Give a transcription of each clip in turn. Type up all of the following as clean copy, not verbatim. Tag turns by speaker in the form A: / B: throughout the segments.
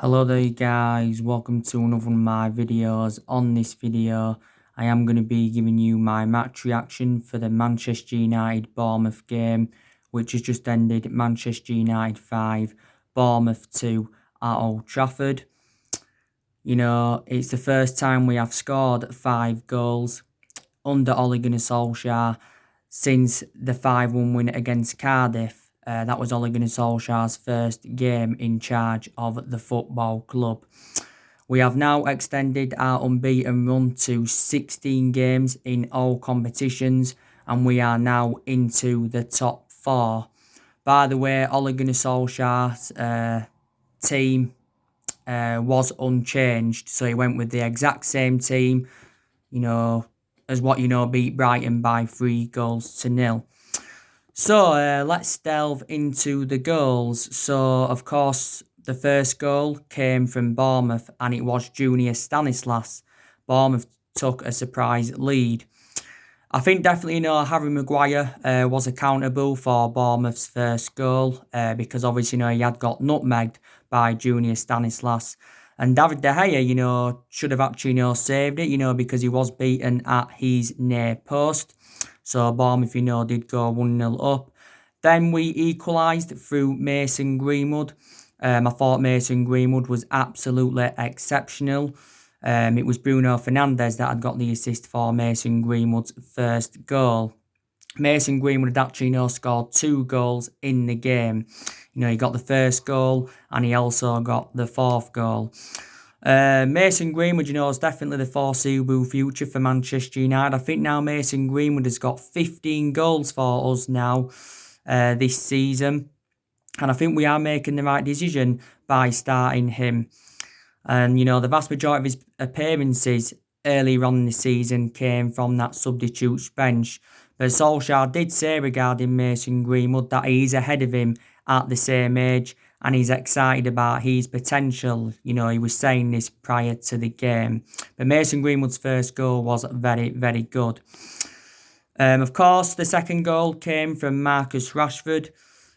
A: Hello there guys, welcome to another one of my videos. On this video I am going to be giving you my match reaction for the Manchester United Bournemouth game, which has just ended. Manchester United 5, Bournemouth 2 at Old Trafford. You know, it's the first time we have scored 5 goals under Ole Gunnar Solskjaer since the 5-1 win against Cardiff. That was Ole Gunnar Solskjaer's first game in charge of the football club. We have now extended our unbeaten run to 16 games in all competitions, and we are now into the top 4. By the way, Ole Gunnar Solskjaer's team was unchanged, so he went with the exact same team, as what beat Brighton by 3-0. So let's delve into the goals. So of course the first goal came from Bournemouth and it was Junior Stanislas. Bournemouth took a surprise lead. I think definitely Harry Maguire was accountable for Bournemouth's first goal because obviously he had got nutmegged by Junior Stanislas. And David De Gea, should have actually, saved it, because he was beaten at his near post. So Bournemouth, did go 1-0 up. Then we equalised through Mason Greenwood. I thought Mason Greenwood was absolutely exceptional. It was Bruno Fernandes that had got the assist for Mason Greenwood's first goal. Mason Greenwood had actually scored 2 goals in the game. He got the first goal and he also got the 4th goal. Mason Greenwood, is definitely the foreseeable future for Manchester United. I think now Mason Greenwood has got 15 goals for us now this season. And I think we are making the right decision by starting him. And, the vast majority of his appearances earlier on in the season came from that substitutes bench. But Solskjaer did say regarding Mason Greenwood that he's ahead of him at the same age and he's excited about his potential. He was saying this prior to the game. But Mason Greenwood's first goal was very, very good. Of course, the second goal came from Marcus Rashford.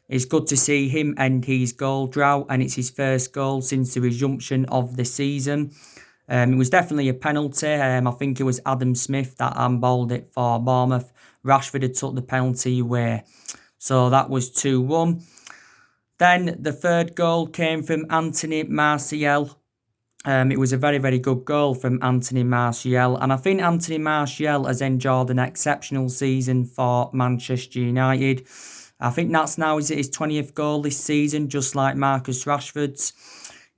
A: It's good to see him end his goal drought, and it's his first goal since the resumption of the season. It was definitely a penalty. I think it was Adam Smith that handballed it for Bournemouth. Rashford had took the penalty away. So that was 2-1. Then the third goal came from Anthony Martial. It was a very, very good goal from Anthony Martial. And I think Anthony Martial has enjoyed an exceptional season for Manchester United. I think that's now his 20th goal this season, just like Marcus Rashford's.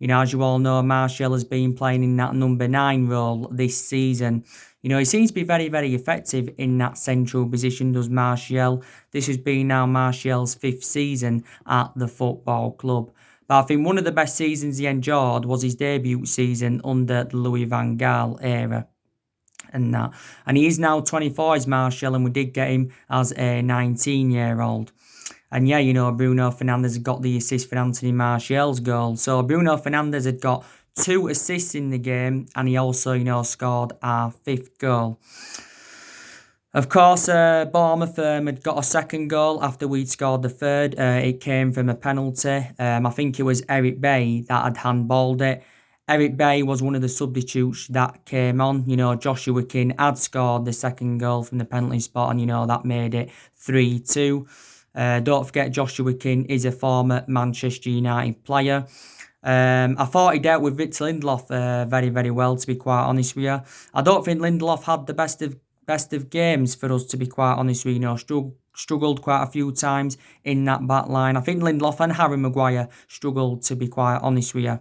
A: As you all know, Martial has been playing in that number 9 role this season. He seems to be very, very effective in that central position, does Martial. This has been now Martial's 5th season at the football club. But I think one of the best seasons he enjoyed was his debut season under the Louis van Gaal era. And he is now 24 as Martial, and we did get him as a 19-year-old. And yeah, Bruno Fernandes had got the assist for Anthony Martial's goal. So Bruno Fernandes had got 2 assists in the game, and he also, scored our 5th goal. Of course, Bournemouth had got a second goal after we'd scored the third. It came from a penalty. I think it was Eric Bailly that had handballed it. Eric Bailly was one of the substitutes that came on. Joshua King had scored the second goal from the penalty spot, and, that made it 3-2. Don't forget, Joshua King is a former Manchester United player. I thought he dealt with Victor Lindelof very, very well, to be quite honest with you. I don't think Lindelof had the best of games for us, to be quite honest with you. Struggled quite a few times in that back line. I think Lindelof and Harry Maguire struggled, to be quite honest with you.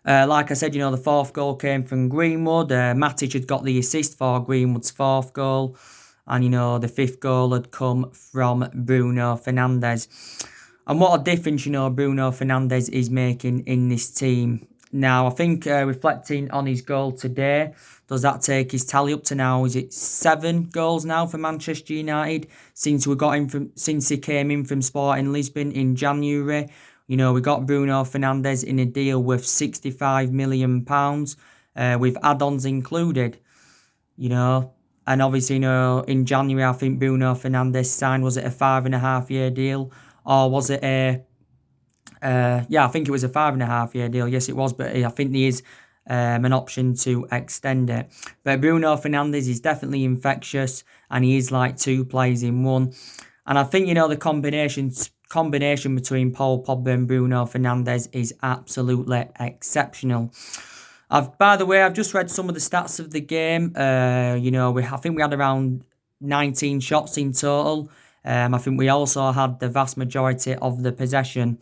A: Like I said, the 4th goal came from Greenwood. Matic had got the assist for Greenwood's 4th goal. And, the 5th goal had come from Bruno Fernandes. And what a difference, Bruno Fernandes is making in this team. Now, I think reflecting on his goal today, does that take his tally up to now? Is it 7 goals now for Manchester United since he came in from Sporting Lisbon in January? We got Bruno Fernandes in a deal worth £65 million with add-ons included. And obviously, in January, I think Bruno Fernandes signed, was it a 5.5-year deal? Or was it a Yeah, I think it was a 5.5 year deal. Yes, it was, but I think there is an option to extend it. But Bruno Fernandes is definitely infectious, and he is like two players in one. And I think the combination between Paul Pogba and Bruno Fernandes is absolutely exceptional. By the way, I've just read some of the stats of the game. I think we had around 19 shots in total. I think we also had the vast majority of the possession.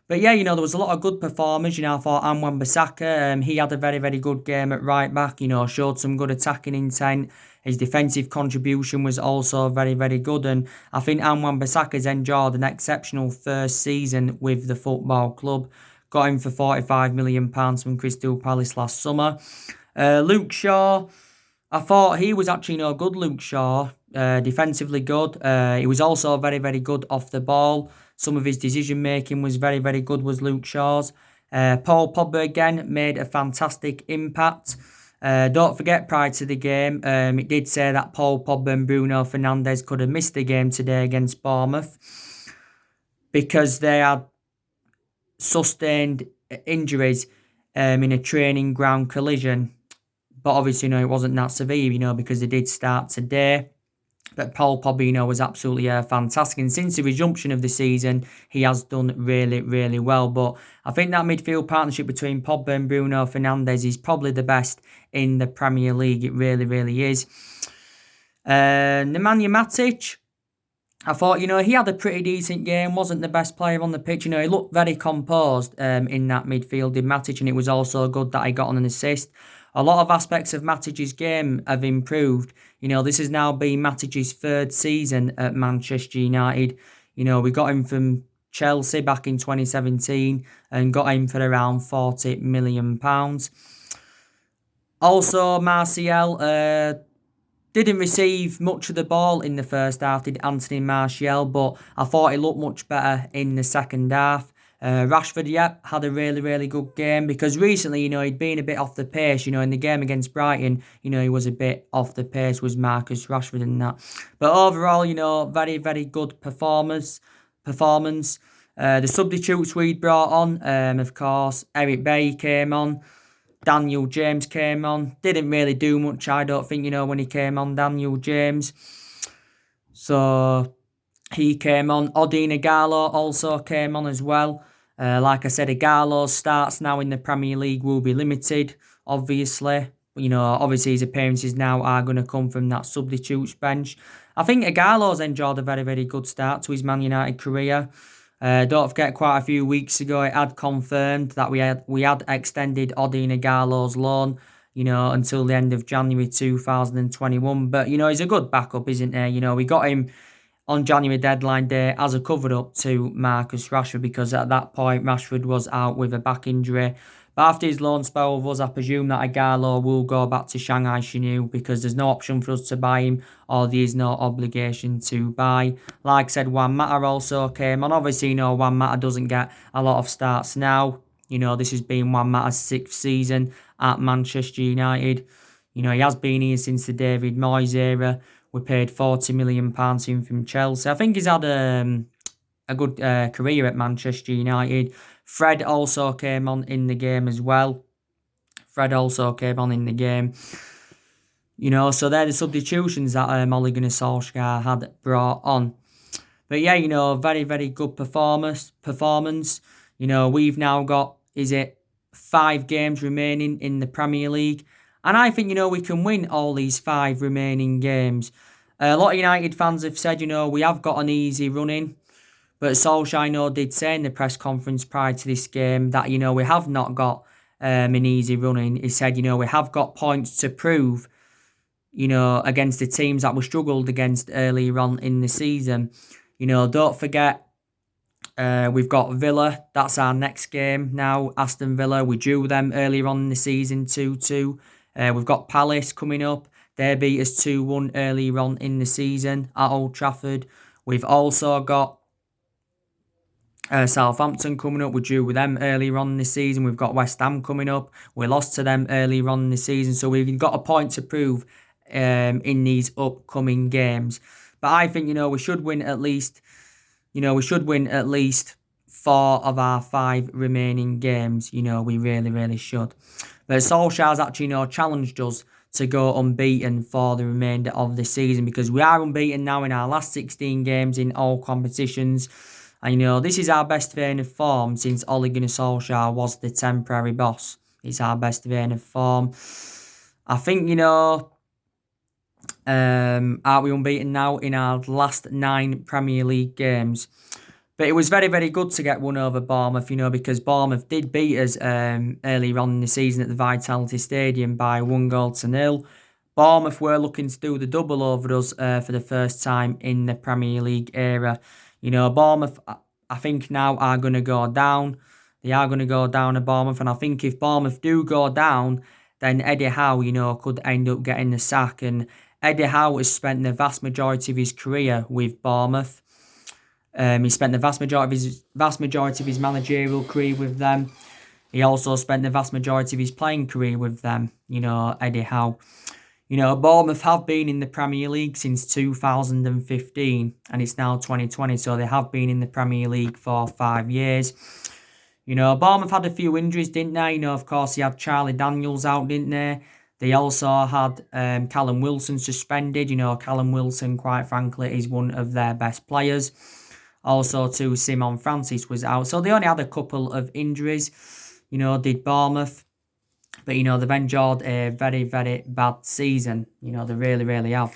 A: But yeah, there was a lot of good performers. I thought Wan-Bissaka, he had a very, very good game at right back. Showed some good attacking intent. His defensive contribution was also very, very good. And I think Wan-Bissaka's enjoyed an exceptional first season with the football club. Got him for £45 million from Crystal Palace last summer. Luke Shaw, I thought he was actually good, Luke Shaw. Defensively good. He was also very, very good off the ball. Some of his decision making was very, very good, was Luke Shaw's. Paul Pogba again made a fantastic impact. Don't forget, prior to the game, it did say that Paul Pogba and Bruno Fernandes could have missed the game today against Bournemouth because they had sustained injuries in a training ground collision. But obviously, it wasn't that severe, because they did start today. But Paul Pogba, was absolutely fantastic. And since the resumption of the season, he has done really, really well. But I think that midfield partnership between Pogba and Bruno Fernandes is probably the best in the Premier League. It really, really is. Nemanja Matic, I thought, he had a pretty decent game. Wasn't the best player on the pitch. He looked very composed in that midfield, did Matic. And it was also good that he got on an assist. A lot of aspects of Matic's game have improved. This has now been Matic's third season at Manchester United. We got him from Chelsea back in 2017 and got him for around £40 million. Also, Martial didn't receive much of the ball in the first half, did Anthony Martial, but I thought he looked much better in the second half. Rashford, had a really, really good game because recently, he'd been a bit off the pace. In the game against Brighton, he was a bit off the pace, was Marcus Rashford and that. But overall, very, very good performance. The substitutes we'd brought on, of course, Eric Bailly came on. Daniel James came on. Didn't really do much, I don't think, when he came on, Daniel James. So he came on. Odin Ighalo also came on as well. Like I said, Ighalo's starts now in the Premier League will be limited, obviously. Obviously his appearances now are going to come from that substitutes bench. I think Ighalo's enjoyed a very, very good start to his Man United career. Don't forget, quite a few weeks ago, it had confirmed that we had extended Odin Ighalo's loan, until the end of January 2021. But, he's a good backup, isn't he? We got him on January deadline day as a cover-up to Marcus Rashford because at that point, Rashford was out with a back injury. But after his loan spell with us, I presume that Ighalo will go back to Shanghai Shenhua because there's no option for us to buy him or there is no obligation to buy. Like I said, Juan Mata also came on. Obviously, Juan Mata doesn't get a lot of starts now. This has been Juan Mata's 6th season at Manchester United. He has been here since the David Moyes era. We paid £40 million to him from Chelsea. I think he's had a good career at Manchester United. Fred also came on in the game as well. So they're the substitutions that Ole Gunnar Solskjaer had brought on. But yeah, very, very good performance. We've now got, 5 games remaining in the Premier League. And I think, we can win all these 5 remaining games. A lot of United fans have said, we have got an easy run in. But Solskjaer, did say in the press conference prior to this game that, we have not got an easy run in. He said, we have got points to prove, against the teams that we struggled against earlier on in the season. Don't forget, we've got Villa. That's our next game now. Aston Villa, we drew them earlier on in the season 2-2. We've got Palace coming up. They beat us 2-1 earlier on in the season at Old Trafford. We've also got Southampton coming up. We drew with them earlier on in the season. We've got West Ham coming up. We lost to them earlier on in the season. So we've got a point to prove in these upcoming games. But I think, we should win at least, 4 of our 5 remaining games. We really, really should. But Solskjaer's actually, challenged us to go unbeaten for the remainder of the season, because we are unbeaten now in our last 16 games in all competitions. And, this is our best vein of form since Ole Gunnar Solskjaer was the temporary boss. It's our best vein of form. I think, are we unbeaten now in our last 9 Premier League games? But it was very, very good to get one over Bournemouth, because Bournemouth did beat us earlier on in the season at the Vitality Stadium by 1-0. Bournemouth were looking to do the double over us for the first time in the Premier League era. Bournemouth, I think now are going to go down. They are going to go down at Bournemouth. And I think if Bournemouth do go down, then Eddie Howe, could end up getting the sack. And Eddie Howe has spent the vast majority of his career with Bournemouth. He spent the vast majority of his managerial career with them. He also spent the vast majority of his playing career with them, Eddie Howe. Bournemouth have been in the Premier League since 2015, and it's now 2020, so they have been in the Premier League for 5 years. Bournemouth had a few injuries, didn't they? Of course, they had Charlie Daniels out, didn't they? They also had Callum Wilson suspended. Callum Wilson, quite frankly, is one of their best players. Also, too, Simon Francis was out. So they only had a couple of injuries, did Bournemouth. But, they've endured a very, very bad season. They really, really have.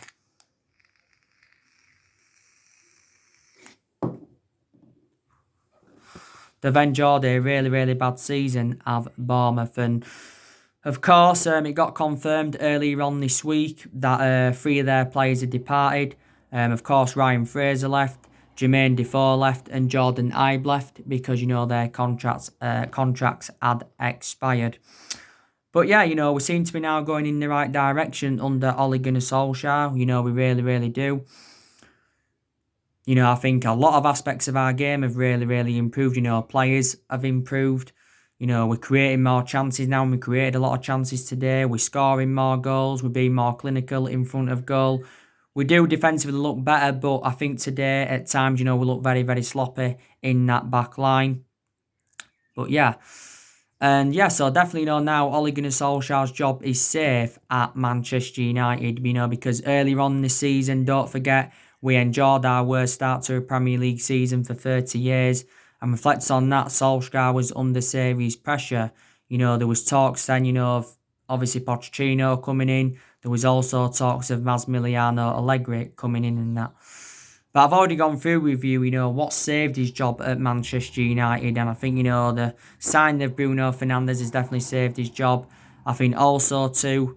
A: They've endured a really, really bad season of Bournemouth. And, of course, it got confirmed earlier on this week that 3 of their players had departed. Of course, Ryan Fraser left, Jermaine Defoe left, and Jordan Ibe left because, their contracts had expired. But yeah, we seem to be now going in the right direction under Ole Gunnar Solskjaer. We really, really do. I think a lot of aspects of our game have really, really improved. Players have improved. We're creating more chances now, and we created a lot of chances today. We're scoring more goals. We're being more clinical in front of goal. We do defensively look better, but I think today, at times, we look very, very sloppy in that back line. But yeah. And yeah, so definitely now Ole Gunnar Solskjaer's job is safe at Manchester United, because earlier on in the season, don't forget, we endured our worst start to a Premier League season for 30 years. And reflects on that, Solskjaer was under serious pressure. There was talks then, of obviously Pochettino coming in. There was also talks of Massimiliano Allegri coming in and that. But I've already gone through with you, what saved his job at Manchester United. And I think, the signing of Bruno Fernandes has definitely saved his job. I think also, too,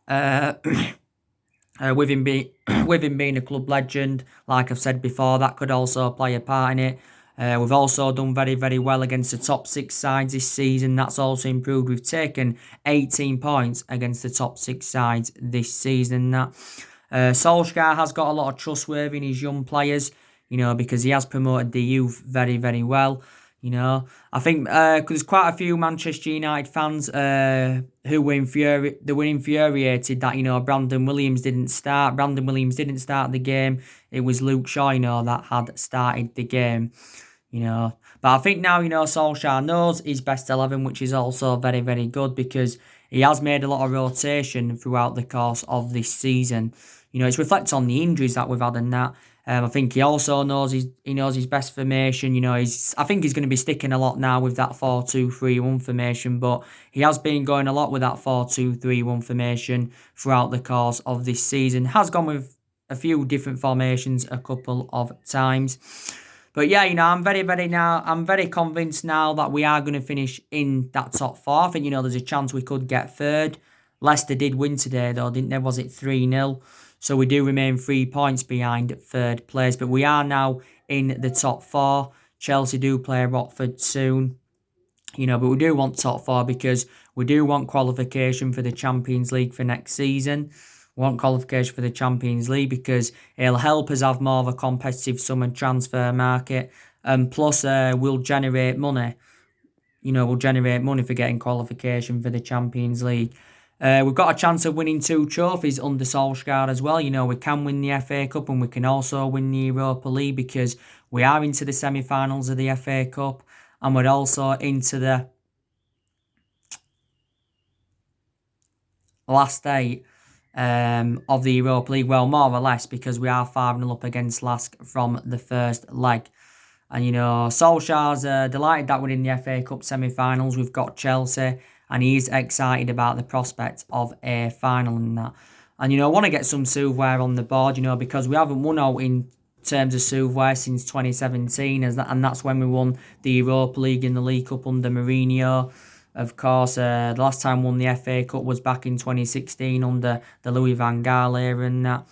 A: with him being a club legend, like I've said before, that could also play a part in it. We've also done very, very well against the top 6 sides this season. That's also improved. We've taken 18 points against the top 6 sides this season. Solskjaer has got a lot of trustworthy in his young players, because he has promoted the youth very, very well. I think there's quite a few Manchester United fans who were infuriated that, Brandon Williams didn't start. Brandon Williams didn't start the game. It was Luke Shaw, that had started the game. But I think now, Solskjaer knows his best 11, which is also very, very good, because he has made a lot of rotation throughout the course of this season. It reflects on the injuries that we've had and that. I think he also knows his best formation. I think he's going to be sticking a lot now with that 4-2-3-1 formation, but he has been going a lot with that 4-2-3-1 formation throughout the course of this season. Has gone with a few different formations a couple of times. But yeah, I'm very convinced now that we are going to finish in that top 4. I think, there's a chance we could get third. Leicester did win today though, didn't they? Was it 3-0? So we do remain 3 points behind third place. But we are now in the top 4. Chelsea do play Watford soon. But we do want top 4 because we do want qualification for the Champions League for next season. We want qualification for the Champions League because it'll help us have more of a competitive summer transfer market. And plus, we'll generate money. We'll generate money for getting qualification for the Champions League. We've got a chance of winning 2 trophies under Solskjaer as well. You know, we can win the FA Cup and we can also win the Europa League because we are into the semi-finals of the FA Cup and we're also into the last 8 of the Europa League. Well, more or less because we are 5-0 up against Lask from the first leg. And, you know, Solskjaer's delighted that we're in the FA Cup semi-finals. We've got Chelsea and he's excited about the prospect of a final and that. And, you know, I want to get some silverware on the board, you know, because we haven't won out in terms of silverware since 2017, and that's when we won the Europa League and the League Cup under Mourinho. Of course, the last time we won the FA Cup was back in 2016 under the Louis van Gaal era and that.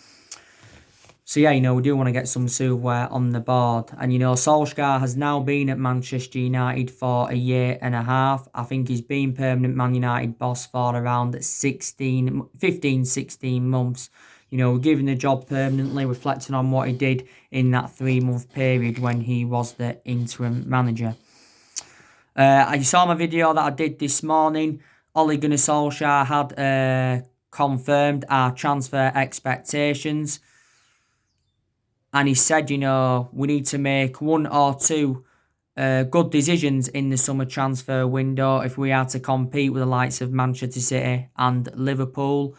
A: So yeah, you know, we do want to get some silverware on the board. And, you know, Solskjaer has now been at Manchester United for a year and a half. I think he's been permanent Man United boss for around 15, 16 months. You know, given the job permanently, reflecting on what he did in that 3-month period when he was the interim manager. You saw my video that I did this morning. Ole Gunnar Solskjaer had confirmed our transfer expectations. And he said, you know, we need to make 1 or 2 good decisions in the summer transfer window if we are to compete with the likes of Manchester City and Liverpool.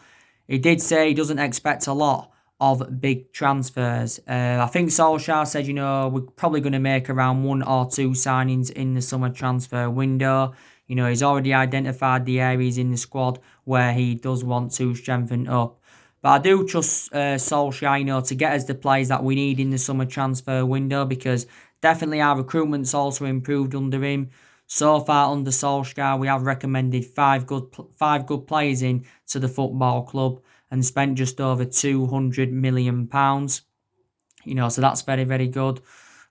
A: He did say he doesn't expect a lot of big transfers. I think Solskjaer said, you know, we're probably going to make around 1 or 2 signings in the summer transfer window. You know, he's already identified the areas in the squad where he does want to strengthen up. But I do trust Solskjaer, you know, to get us the players that we need in the summer transfer window because definitely our recruitment's also improved under him. So far under Solskjaer, we have recommended 5 good players in to the football club and spent just over £200 million. You know, so that's very, very good.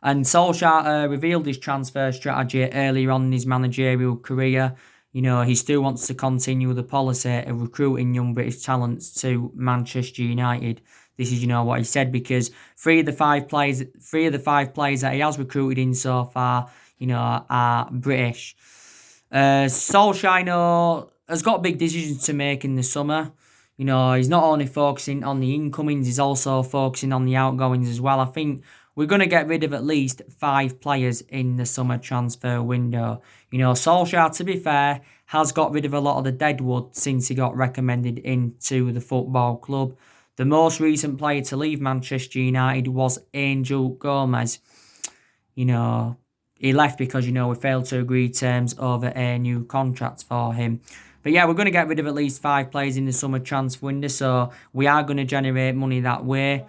A: And Solskjaer revealed his transfer strategy earlier on in his managerial career. You know, he still wants to continue the policy of recruiting young British talents to Manchester United. This is, you know, what he said because 3 of the 5 players that he has recruited in so far, you know, are British. Solskjaer, you know, has got big decisions to make in the summer. You know, he's not only focusing on the incomings, he's also focusing on the outgoings as well. I think we're going to get rid of at least 5 players in the summer transfer window. You know, Solskjaer, to be fair, has got rid of a lot of the deadwood since he got recommended into the football club. The most recent player to leave Manchester United was Angel Gomez. You know, he left because, you know, we failed to agree terms over a new contract for him. But yeah, we're going to get rid of at least 5 players in the summer transfer window, so we are going to generate money that way.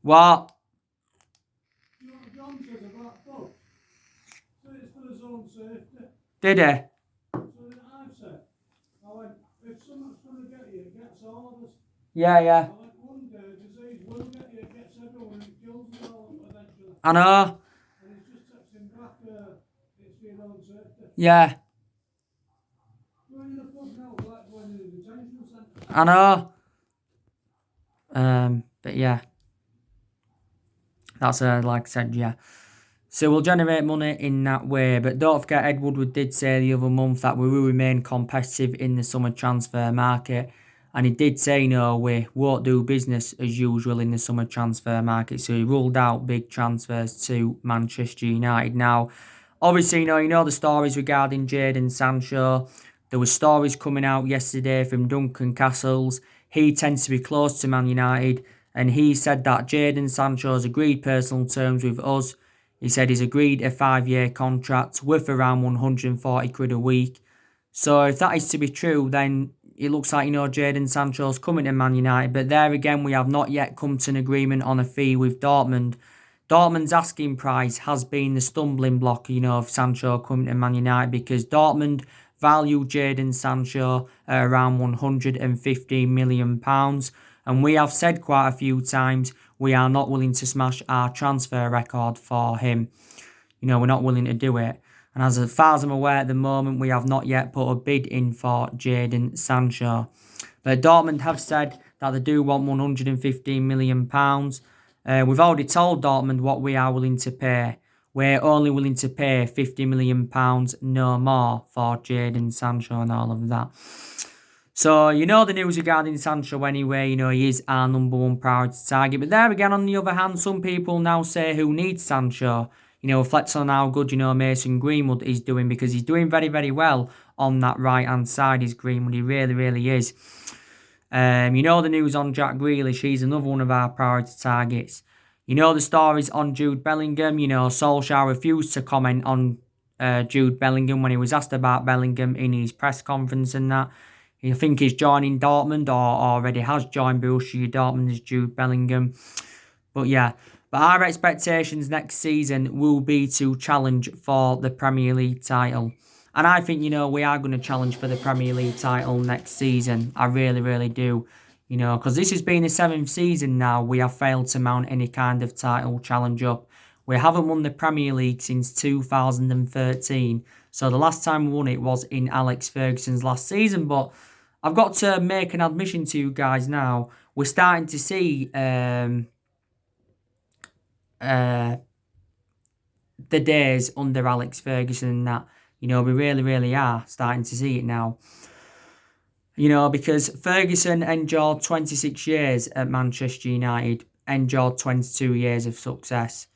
A: What? John says a black box. So it's for his own safety. Did he? So then I've said, I went, if someone's going to get you, it gets all of us. Yeah. I went, one day, disease will get you, it gets everyone, and it kills us all eventually. I know. And he's just texting back, it's for your own safety. Yeah. Going in the pub now, like going in the detention centre. I know. But yeah. That's like I said, yeah. So we'll generate money in that way. But don't forget, Ed Woodward did say the other month that we will remain competitive in the summer transfer market. And he did say, you know, we won't do business as usual in the summer transfer market. So he ruled out big transfers to Manchester United. Now, obviously, you know the stories regarding Jadon Sancho. There were stories coming out yesterday from Duncan Castles. He tends to be close to Man United. And he said that Jadon Sancho's agreed personal terms with us. He said he's agreed a 5-year contract worth around 140 quid a week. So if that is to be true, then it looks like, you know, Jadon Sancho's coming to Man United. But there again, we have not yet come to an agreement on a fee with Dortmund. Dortmund's asking price has been the stumbling block, you know, of Sancho coming to Man United because Dortmund value Jadon Sancho at around £115 million. And we have said quite a few times we are not willing to smash our transfer record for him. You know, we're not willing to do it. And as far as I'm aware at the moment, we have not yet put a bid in for Jadon Sancho. But Dortmund have said that they do want £115 million. We've already told Dortmund what we are willing to pay. We're only willing to pay £50 million, no more, for Jadon Sancho and all of that. So, you know the news regarding Sancho anyway, he is our number one priority target. But there again, on the other hand, some people now say who needs Sancho, reflects on how good, Mason Greenwood is doing, because he's doing very, very well on that right-hand side, is Greenwood. He really, really is. The news on Jack Grealish, he's another one of our priority targets. The stories on Jude Bellingham. Solskjaer refused to comment on Jude Bellingham when he was asked about Bellingham in his press conference and that. I think he's joining Dortmund, or already has joined Borussia Dortmund as Jude Bellingham. But yeah, our expectations next season will be to challenge for the Premier League title. And I think, we are going to challenge for the Premier League title next season. I really, really do. Because this has been the 7th season now we have failed to mount any kind of title challenge up. We haven't won the Premier League since 2013. So the last time we won it was in Alex Ferguson's last season. But I've got to make an admission to you guys now. We're starting to see the days under Alex Ferguson and that. We really, really are starting to see it now. Because Ferguson endured 26 years at Manchester United, endured 22 years of success.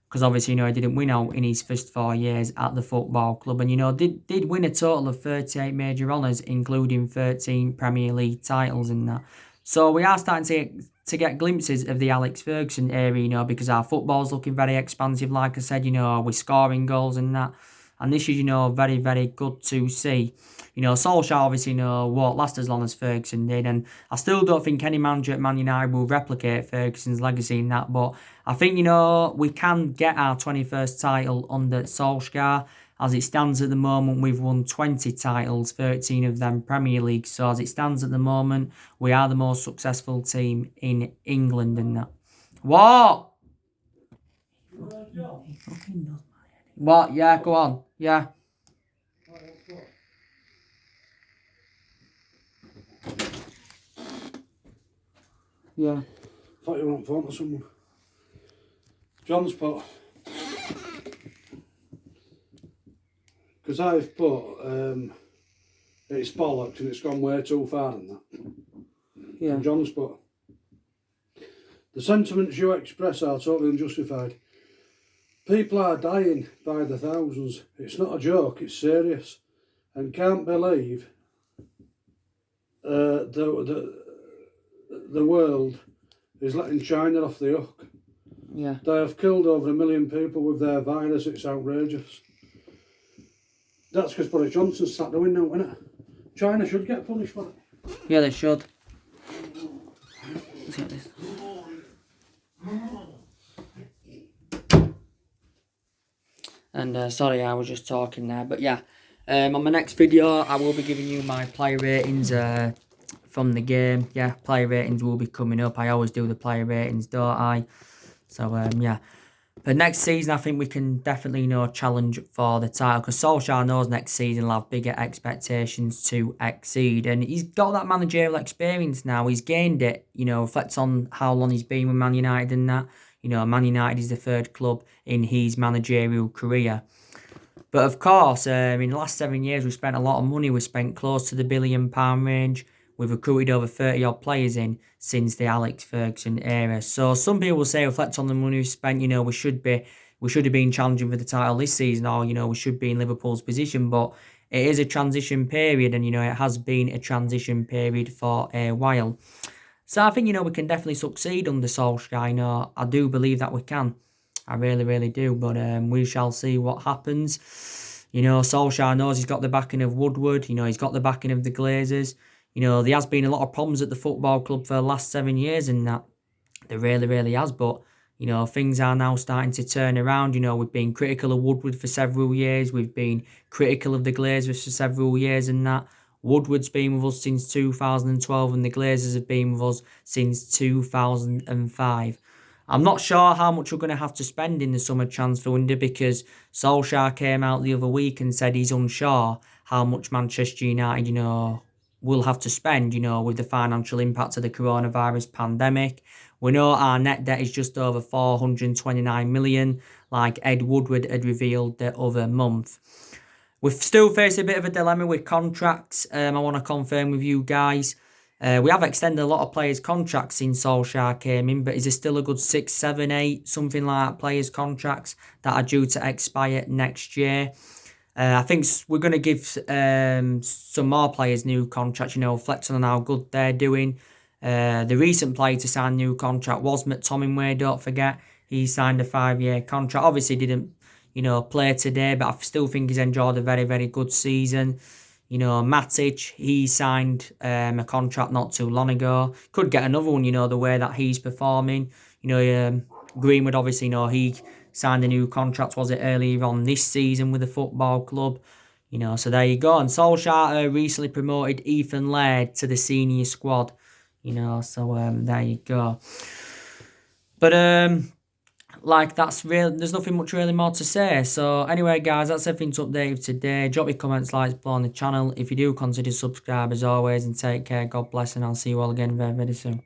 A: Because obviously, he didn't win out in his first 4 years at the football club. And, did win a total of 38 major honours, including 13 Premier League titles and that. So we are starting to get glimpses of the Alex Ferguson era, because our football's looking very expansive, like I said, we're scoring goals and that. And this is, very, very good to see. Solskjaer obviously, won't last as long as Ferguson did. And I still don't think any manager at Man United will replicate Ferguson's legacy in that. But I think, we can get our 21st title under Solskjaer. As it stands at the moment, we've won 20 titles, 13 of them Premier League. So as it stands at the moment, we are the most successful team in England and that. What? What? Yeah, go on. Yeah. Yeah.
B: I thought you were on phone to someone. John's put... Because I've put... it's bollocks and it's gone way too far in that.
A: Yeah.
B: And John's put... The sentiments you express are totally unjustified. People are dying by the thousands. It's not a joke, it's serious. And can't believe the world is letting China off the hook.
A: Yeah.
B: They have killed over 1 million people with their virus. It's outrageous. That's because Boris Johnson's sat doing now, isn't it? China should get punished for it.
A: Yeah, they should. Let's get this. And sorry, I was just talking there. But yeah, on my next video, I will be giving you my player ratings from the game. Yeah, player ratings will be coming up. I always do the player ratings, don't I? So, yeah. But next season, I think we can definitely, challenge for the title. Because Solskjaer knows next season will have bigger expectations to exceed. And he's got that managerial experience now. He's gained it, reflects on how long he's been with Man United and that. Man United is the 3rd club in his managerial career. But of course, in the last 7 years, we've spent a lot of money. We've spent close to the £1 billion range. We've recruited over 30-odd players in since the Alex Ferguson era. So some people will say, reflect on the money we've spent, we should have been challenging for the title this season, or, we should be in Liverpool's position. But it is a transition period, and, it has been a transition period for a while. So I think, we can definitely succeed under Solskjaer. I do believe that we can. I really, really do. But we shall see what happens. Solskjaer knows he's got the backing of Woodward. He's got the backing of the Glazers. There has been a lot of problems at the football club for the last 7 years and that. There really, really has. But, things are now starting to turn around. We've been critical of Woodward for several years. We've been critical of the Glazers for several years and that. Woodward's been with us since 2012 and the Glazers have been with us since 2005. I'm not sure how much we're going to have to spend in the summer transfer window, because Solskjaer came out the other week and said he's unsure how much Manchester United, will have to spend, with the financial impact of the coronavirus pandemic. We know our net debt is just over 429 million, like Ed Woodward had revealed the other month. We've still faced a bit of a dilemma with contracts. I want to confirm with you guys. We have extended a lot of players' contracts since Solskjaer came in, but is there still a good 6, 7, 8, something like that, players' contracts that are due to expire next year? I think we're going to give some more players new contracts, flexing on how good they're doing. The recent player to sign a new contract was McTominay, don't forget. He signed a 5-year contract. Obviously didn't, play today, but I still think he's enjoyed a very, very good season. Matic, he signed a contract not too long ago. Could get another one, the way that he's performing. Greenwood, obviously, he signed a new contract, was it earlier on this season with the football club. So there you go. And Solskjaer recently promoted Ethan Laird to the senior squad. So there you go. But that's real. There's nothing much really more to say. So anyway, guys, that's everything to update today. Drop your comments, likes below on the channel. If you do, consider subscribe as always, and take care. God bless, and I'll see you all again very, very soon.